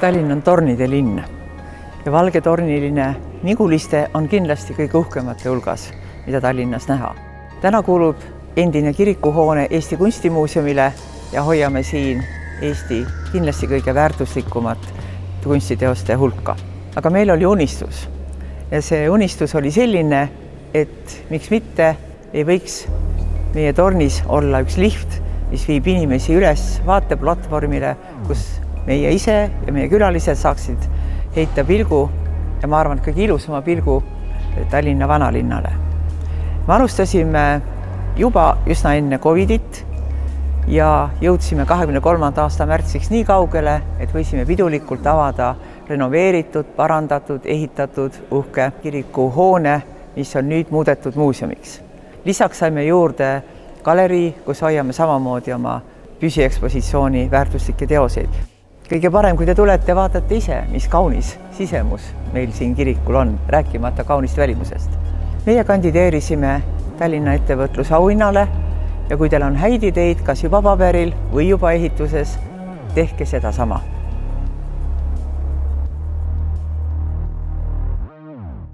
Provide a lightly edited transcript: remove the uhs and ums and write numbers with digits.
Tallinn on tornide linn ja valgetorniline Niguliste on kindlasti kõige uhkemate hulgas, mida Tallinnas näha. Täna kuulub endine kirikuhoone Eesti Kunstimuuseumile ja hoiame siin Eesti kindlasti kõige väärtuslikumat kunstiteoste hulka. Aga meil oli unistus ja see unistus oli selline, et miks mitte ei võiks meie tornis olla üks lift, mis viib inimesi üles vaateplatvormile, kus meie ise ja meie külalised saaksid heita pilgu ja ma arvan, et kõige ilusama pilgu Tallinna vanalinnale. Me alustasime juba üsna enne Covidit ja jõudsime 23. aasta märtsiks nii kaugele, et võisime pidulikult avada renoveeritud, parandatud, ehitatud uhke kirikuhoone, mis on nüüd muudetud muuseumiks. Lisaks saime juurde galerii, kus hoiame samamoodi oma püsiekspositsiooni väärtuslikke teoseid. Kõige parem, kui te tulete, vaatate ise, mis kaunis sisemus meil siin kirikul on, rääkimata kaunist välimusest. Meie kandideerisime Tallinna ettevõtlusauhinnale ja kui teil on häid ideid, kas juba paberil või juba ehituses, tehke seda sama.